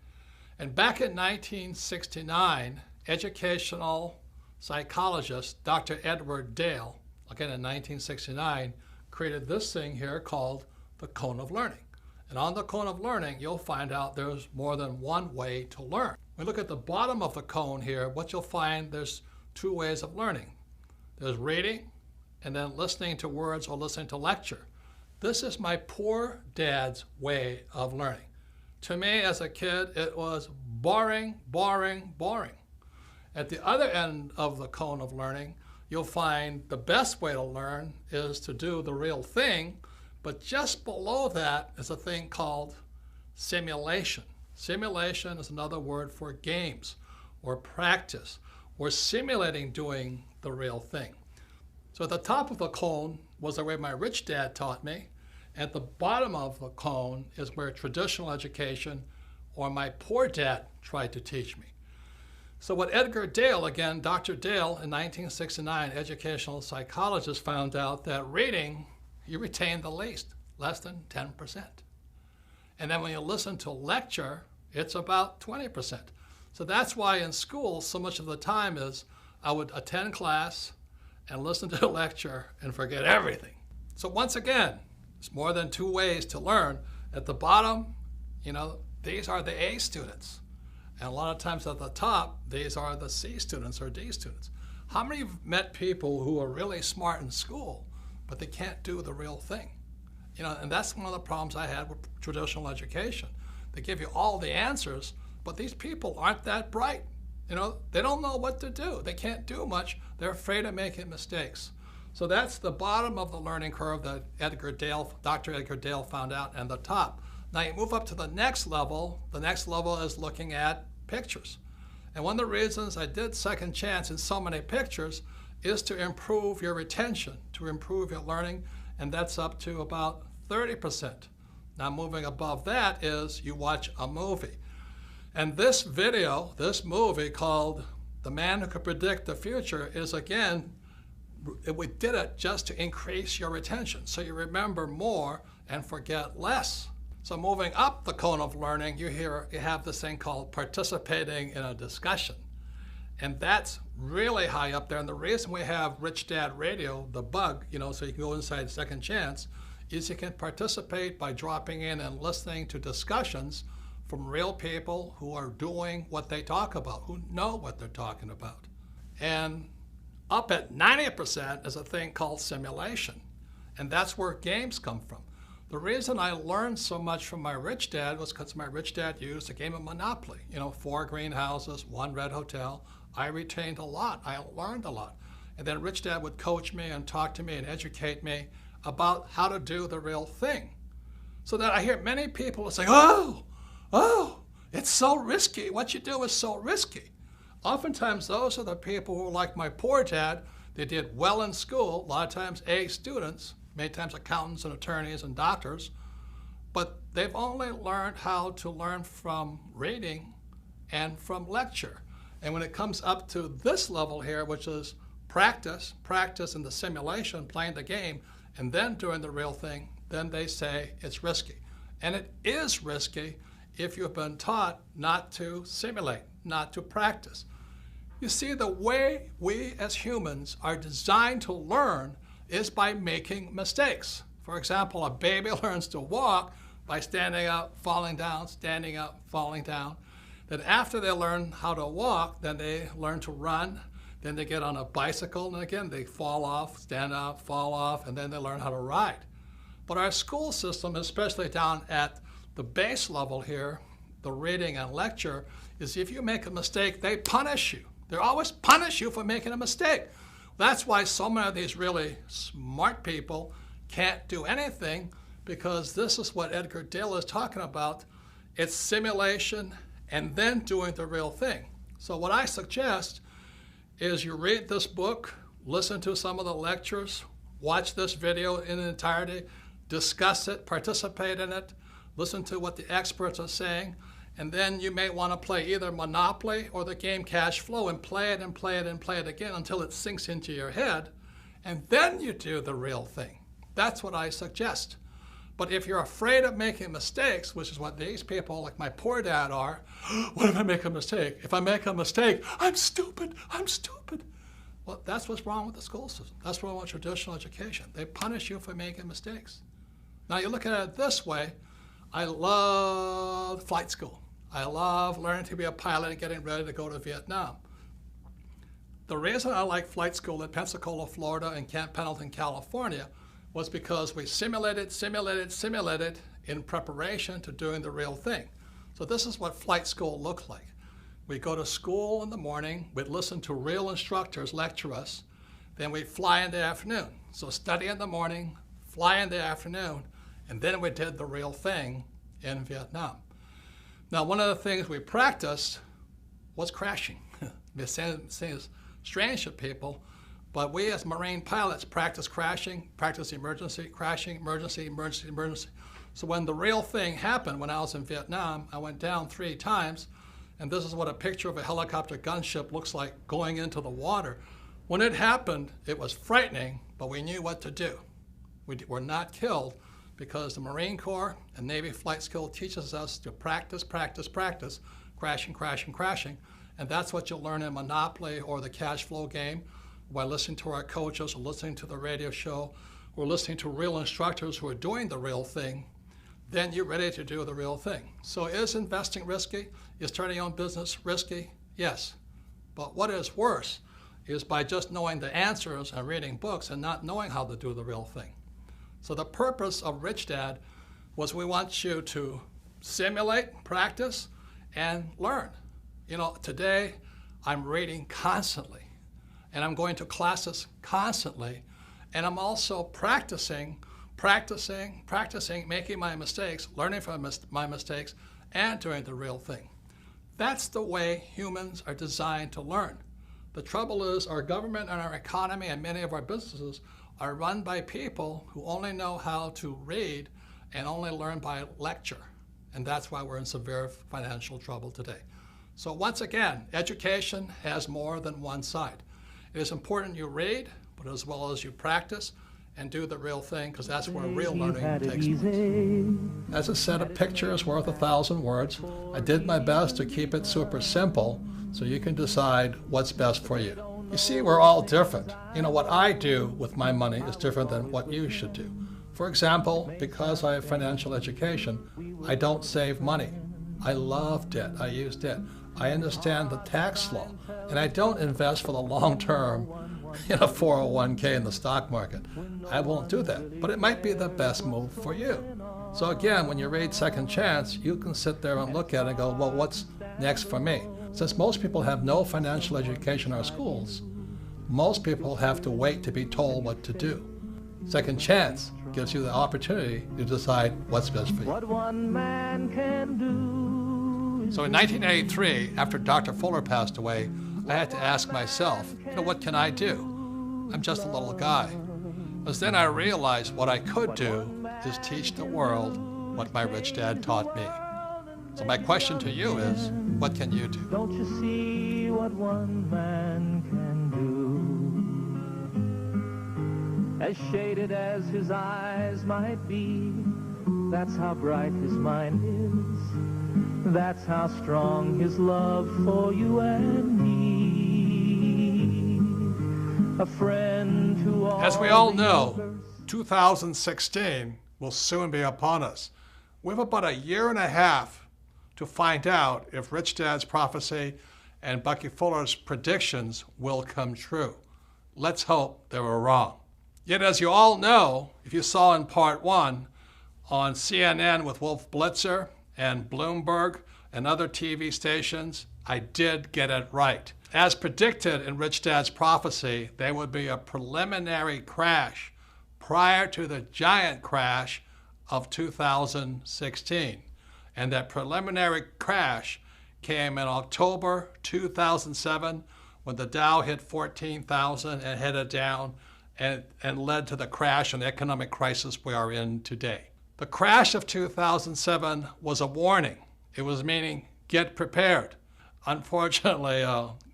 And back in 1969, educational psychologist Dr. Edward Dale, again in 1969, created this thing here called the cone of learning. And on the cone of learning, you'll find out there's more than one way to learn. When we look at the bottom of the cone here, what you'll find, there's two ways of learning. There's reading and then listening to words or listening to lecture. This is my poor dad's way of learning. To me, as a kid, it was boring, boring, boring. At the other end of the cone of learning, you'll find the best way to learn is to do the real thing, but just below that is a thing called simulation. Simulation is another word for games or practice or simulating doing the real thing. So at the top of the cone was the way my rich dad taught me. At the bottom of the cone is where traditional education or my poor dad tried to teach me. So what Edgar Dale, again, Dr. Dale in 1969, educational psychologist, found out that reading, you retain the least, less than 10%. And then when you listen to lecture, it's about 20%. So that's why in school, so much of the time is I would attend class and listen to a lecture and forget everything. So once again, it's more than two ways to learn. At the bottom, these are the A students. And a lot of times at the top, these are the C students or D students. How many of you have met people who are really smart in school, but they can't do the real thing? And that's one of the problems I had with traditional education. They give you all the answers, but these people aren't that bright. They don't know what to do. They can't do much. They're afraid of making mistakes. So that's the bottom of the learning curve that Dr. Edgar Dale found out, and the top. Now you move up to the next level. The next level is looking at pictures. And one of the reasons I did Second Chance in so many pictures is to improve your retention, to improve your learning, and that's up to about 30%. Now moving above that is you watch a movie. And this video, this movie called The Man Who Could Predict the Future is, again, we did it just to increase your retention, so you remember more and forget less. So moving up the cone of learning, you have this thing called participating in a discussion. And that's really high up there. And the reason we have Rich Dad Radio, the bug, so you can go inside Second Chance, is you can participate by dropping in and listening to discussions from real people who are doing what they talk about, who know what they're talking about. And up at 90% is a thing called simulation. And that's where games come from. The reason I learned so much from my rich dad was because my rich dad used a game of Monopoly. 4 greenhouses, 1 red hotel. I retained a lot. I learned a lot. And then rich dad would coach me and talk to me and educate me about how to do the real thing. So that I hear many people say, oh, it's so risky. What you do is so risky. Oftentimes, those are the people who are like my poor dad. They did well in school, a lot of times A students, many times accountants and attorneys and doctors, but they've only learned how to learn from reading and from lecture. And when it comes up to this level here, which is practice in the simulation, playing the game, and then doing the real thing, then they say it's risky. And it is risky if you've been taught not to simulate, not to practice. You see, the way we as humans are designed to learn is by making mistakes. For example, a baby learns to walk by standing up, falling down, standing up, falling down. Then after they learn how to walk, then they learn to run. Then they get on a bicycle, and again, they fall off, stand up, fall off, and then they learn how to ride. But our school system, especially down at the base level here, the reading and lecture, is if you make a mistake, they punish you. They always punish you for making a mistake. That's why so many of these really smart people can't do anything, because this is what Edgar Dale is talking about. It's simulation and then doing the real thing. So what I suggest is you read this book, listen to some of the lectures, watch this video in entirety, discuss it, participate in it, listen to what the experts are saying, and then you may want to play either Monopoly or the game Cash Flow and play it and play it and play it again until it sinks into your head. and then you do the real thing. That's what I suggest. But if you're afraid of making mistakes, which is what these people like my poor dad are, what if I make a mistake? If I make a mistake, I'm stupid, I'm stupid. Well, that's what's wrong with the school system. That's what's wrong with traditional education. They punish you for making mistakes. Now you look at it this way, I love flight school. I love learning to be a pilot and getting ready to go to Vietnam. The reason I like flight school in Pensacola, Florida and Camp Pendleton, California was because we simulated in preparation to doing the real thing. So this is what flight school looked like. We go to school in the morning, we'd listen to real instructors lecture us, then we'd fly in the afternoon. So study in the morning, fly in the afternoon, and then we did the real thing in Vietnam. Now, one of the things we practiced was crashing. It seems strange to people, but we as Marine pilots practice crashing, practice emergency, crashing, emergency, emergency, emergency. So when the real thing happened when I was in Vietnam, I went down 3 times, and this is what a picture of a helicopter gunship looks like going into the water. When it happened, it was frightening, but we knew what to do. We were not killed because the Marine Corps and Navy flight school teaches us to practice, practice, practice, crashing, crashing, crashing. And that's what you'll learn in Monopoly or the cash flow game by listening to our coaches or listening to the radio show or listening to real instructors who are doing the real thing. Then you're ready to do the real thing. So is investing risky? Is starting your own business risky? Yes. But what is worse is by just knowing the answers and reading books and not knowing how to do the real thing. So the purpose of Rich Dad was we want you to simulate, practice, and learn. You know, today I'm reading constantly, and I'm going to classes constantly, and I'm also practicing, making my mistakes, learning from my mistakes, and doing the real thing. That's the way humans are designed to learn. The trouble is our government and our economy and many of our businesses are run by people who only know how to read and only learn by lecture. And that's why we're in severe financial trouble today. So once again, education has more than one side. It is important you read, but as well as you practice and do the real thing, because that's where real learning takes place. As I said, a picture is worth 1,000 words. I did my best to keep it super simple so you can decide what's best for you. You see, we're all different. You know, what I do with my money is different than what you should do. For example, because I have financial education, I don't save money. I love debt. I use debt. I understand the tax law, and I don't invest for the long term in a 401k in the stock market. I won't do that, but it might be the best move for you. So again, when you read Second Chance, you can sit there and look at it and go, well, what's next for me? Since most people have no financial education in our schools, most people have to wait to be told what to do. Second Chance gives you the opportunity to decide what's best for you. What one man can do. So in 1983, after Dr. Fuller passed away, I had to ask myself, you know, what can I do? I'm just a little guy. But then I realized what I could do is teach the world what my rich dad taught me. So my question to you is, what can you do? Don't you see what one man can do? As shaded as his eyes might be, that's how bright his mind is. That's how strong his love for you and me. A friend who as we all know, 2016 will soon be upon us. We have about 1.5 years to find out if Rich Dad's prophecy and Bucky Fuller's predictions will come true. Let's hope they were wrong. Yet as you all know, if you saw in part 1, on CNN with Wolf Blitzer and Bloomberg and other TV stations, I did get it right. As predicted in Rich Dad's prophecy, there would be a preliminary crash prior to the giant crash of 2016. And that preliminary crash came in October 2007 when the Dow hit 14,000 and headed down and led to the crash and economic crisis we are in today. The crash of 2007 was a warning. It was meaning, get prepared. Unfortunately,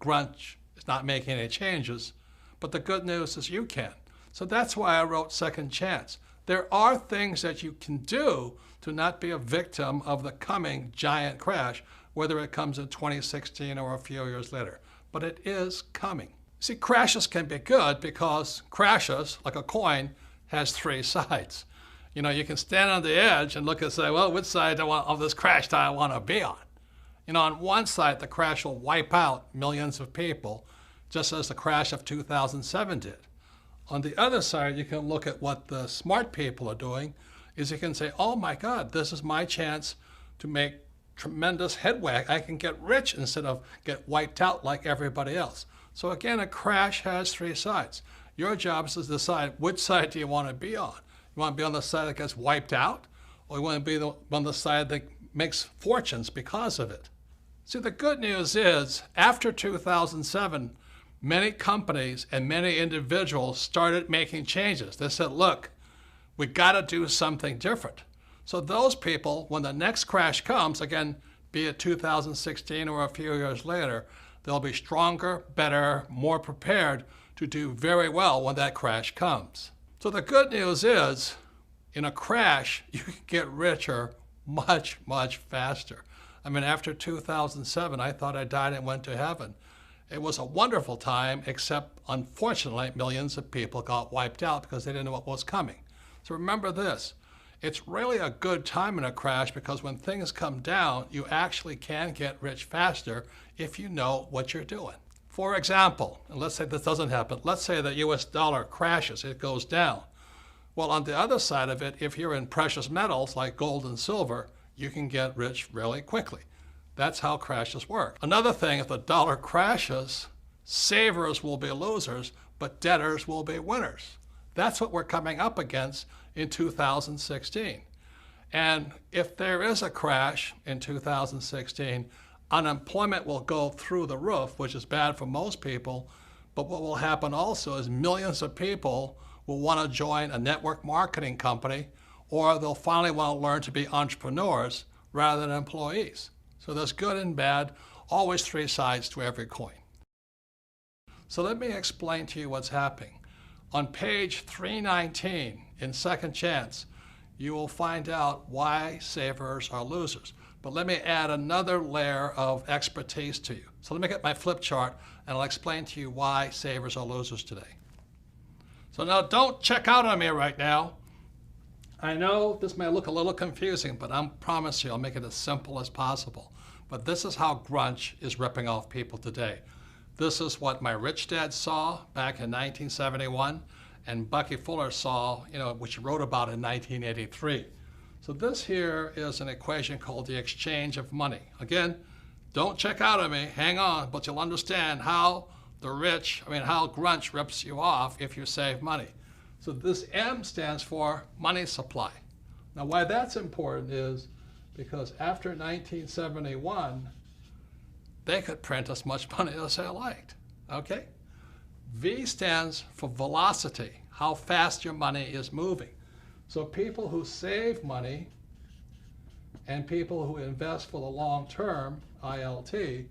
Grunch is not making any changes, but the good news is you can. So that's why I wrote Second Chance. There are things that you can do to not be a victim of the coming giant crash, whether it comes in 2016 or a few years later. But it is coming. See, crashes can be good because crashes, like a coin, has three sides. You know, you can stand on the edge and look and say, well, which side of this crash do I want to be on? You know, on one side, the crash will wipe out millions of people, just as the crash of 2007 did. On the other side, you can look at what the smart people are doing, is you can say, oh my God, this is my chance to make tremendous headway. I can get rich instead of get wiped out like everybody else. So again, a crash has three sides. Your job is to decide which side do you want to be on. You want to be on the side that gets wiped out, or you want to be on the side that makes fortunes because of it? See, the good news is, after 2007, many companies and many individuals started making changes. They said, look, we got to do something different. So those people, when the next crash comes, again, be it 2016 or a few years later, they'll be stronger, better, more prepared to do very well when that crash comes. So the good news is, in a crash, you can get richer much, much faster. I mean, after 2007, I thought I died and went to heaven. It was a wonderful time, except unfortunately, millions of people got wiped out because they didn't know what was coming. So remember this, it's really a good time in a crash because when things come down, you actually can get rich faster if you know what you're doing. For example, and let's say this doesn't happen, let's say the US dollar crashes, it goes down. Well, on the other side of it, if you're in precious metals like gold and silver, you can get rich really quickly. That's how crashes work. Another thing, if the dollar crashes, savers will be losers, but debtors will be winners. That's what we're coming up against in 2016. And if there is a crash in 2016, unemployment will go through the roof, which is bad for most people. But what will happen also is millions of people will want to join a network marketing company, or they'll finally want to learn to be entrepreneurs rather than employees. So there's good and bad, always three sides to every coin. So let me explain to you what's happening. On page 319 in Second Chance, you will find out why savers are losers. But let me add another layer of expertise to you. So let me get my flip chart and I'll explain to you why savers are losers today. So now don't check out on me right now. I know this may look a little confusing, but I promise you I'll make it as simple as possible. But this is how grunge is ripping off people today. This is what my rich dad saw back in 1971 and Bucky Fuller saw, which he wrote about in 1983. So this here is an equation called the exchange of money. Again, don't check out on me, hang on, but you'll understand how how grunge rips you off if you save money. So this M stands for money supply. Now why that's important is because after 1971, they could print as much money as they liked, okay? V stands for velocity, how fast your money is moving. So people who save money and people who invest for the long term, ILT,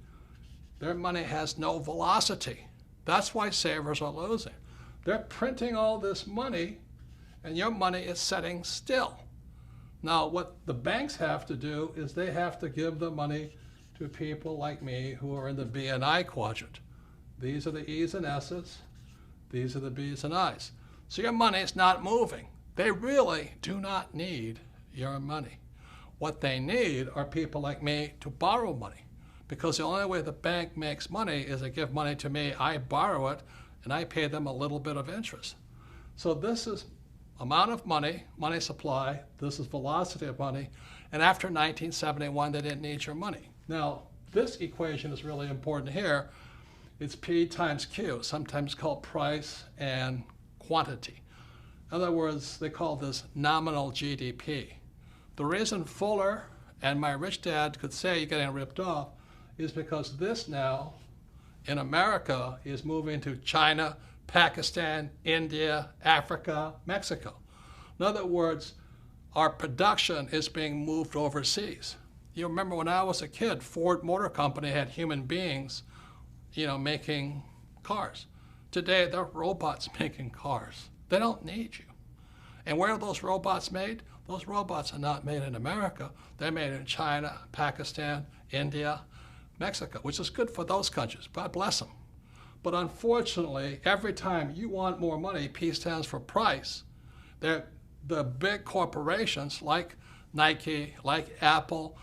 their money has no velocity. That's why savers are losing. They're printing all this money and your money is sitting still. Now what the banks have to do is they have to give the money to people like me who are in the B and I quadrant. These are the E's and S's, these are the B's and I's. So your money is not moving. They really do not need your money. What they need are people like me to borrow money, because the only way the bank makes money is they give money to me, I borrow it, and I pay them a little bit of interest. So this is amount of money, money supply, this is velocity of money, and after 1971 they didn't need your money. Now this equation is really important here. It's P times Q, sometimes called price and quantity. In other words, they call this nominal GDP. The reason Fuller and my rich dad could say you're getting ripped off is because this now in America is moving to China, Pakistan, India, Africa, Mexico. In other words, our production is being moved overseas. You remember when I was a kid, Ford Motor Company had human beings, making cars. Today, they're robots making cars. They don't need you. And where are those robots made? Those robots are not made in America. They're made in China, Pakistan, India, Mexico, which is good for those countries. God bless them. But unfortunately, every time you want more money, P stands for price, the big corporations like Nike, like Apple,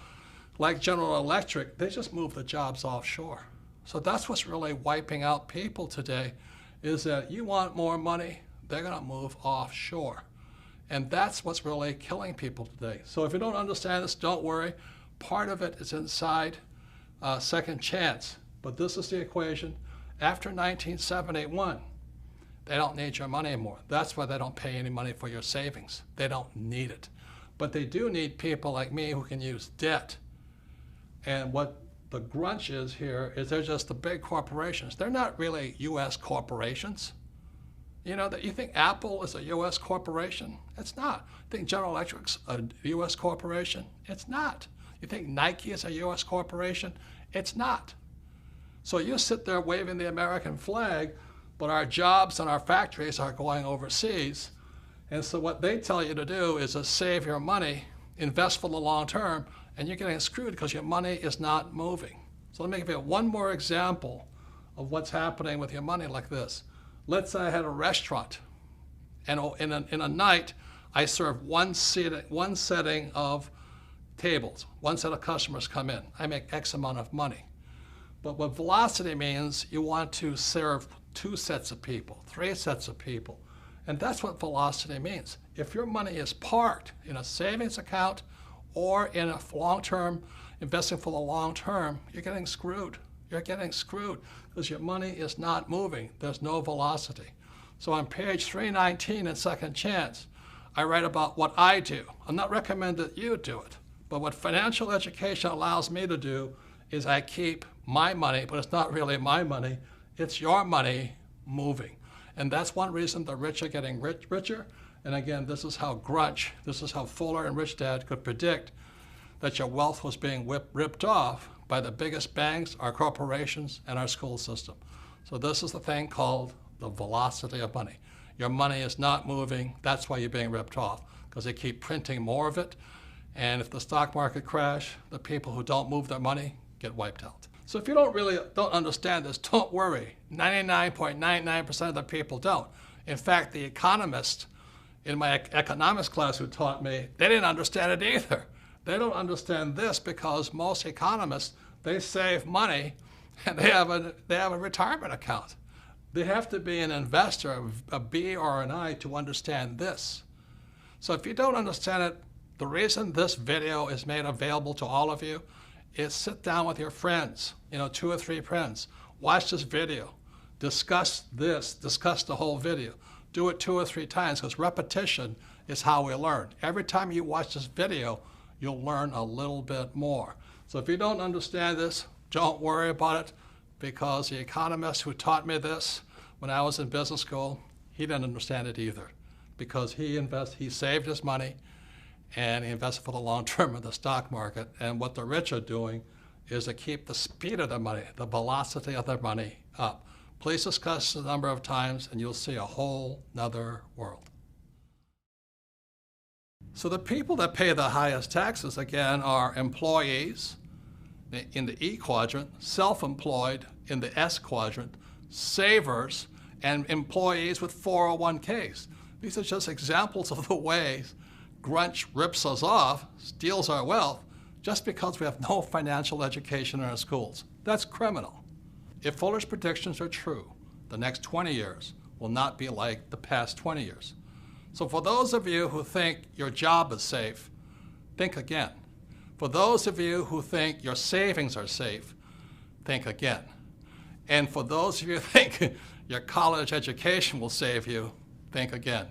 like General Electric, they just move the jobs offshore. So that's what's really wiping out people today, is that you want more money, they're going to move offshore. And that's what's really killing people today. So if you don't understand this, don't worry. Part of it is inside Second Chance. But this is the equation. After 1971, they don't need your money anymore. That's why they don't pay any money for your savings. They don't need it. But they do need people like me who can use debt. And what the grunge is here is they're just the big corporations. They're not really U.S. corporations. You know, that you think Apple is a U.S. corporation? It's not. You think General Electric's a U.S. corporation? It's not. You think Nike is a U.S. corporation? It's not. So you sit there waving the American flag, but our jobs and our factories are going overseas. And so what they tell you to do is to save your money, invest for the long term, and you're getting screwed because your money is not moving. So let me give you one more example of what's happening with your money like this. Let's say I had a restaurant, and in a night, I serve one setting of tables. One set of customers come in. I make X amount of money. But what velocity means, you want to serve 2 sets of people, 3 sets of people. And that's what velocity means. If your money is parked in a savings account or in a long-term, investing for the long term, you're getting screwed. You're getting screwed because your money is not moving. There's no velocity. So on page 319 in Second Chance, I write about what I do. I'm not recommending that you do it, but what financial education allows me to do is I keep my money, but it's not really my money. It's your money moving. And that's one reason the rich are getting richer. And again, this is how grunge, this is how Fuller and Rich Dad could predict that your wealth was being ripped off by the biggest banks, our corporations, and our school system. So this is the thing called the velocity of money. Your money is not moving. That's why you're being ripped off, because they keep printing more of it. And if the stock market crash, the people who don't move their money get wiped out. So if you don't understand this, don't worry. 99.99% of the people don't. In fact, the economists in my economics class who taught me, they didn't understand it either. They don't understand this because most economists, they save money and they have a retirement account. They have to be an investor, a B or an I, to understand this. So if you don't understand it, the reason this video is made available to all of you is sit down with your friends, 2 or 3 friends. Watch this video. Discuss this. Discuss the whole video. Do it 2 or 3 times because repetition is how we learn. Every time you watch this video, you'll learn a little bit more. So if you don't understand this, don't worry about it because the economist who taught me this when I was in business school, he didn't understand it either because he saved his money and he invested for the long term in the stock market. And what the rich are doing is to keep the speed of their money, the velocity of their money up. Please discuss the number of times and you'll see a whole nother world. So the people that pay the highest taxes, again, are employees in the E quadrant, self-employed in the S quadrant, savers, and employees with 401ks. These are just examples of the ways grunge rips us off, steals our wealth, just because we have no financial education in our schools. That's criminal. If Fuller's predictions are true, the next 20 years will not be like the past 20 years. So for those of you who think your job is safe, think again. For those of you who think your savings are safe, think again. And for those of you who think your college education will save you, think again.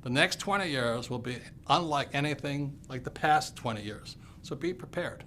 The next 20 years will be unlike anything like the past 20 years. So be prepared.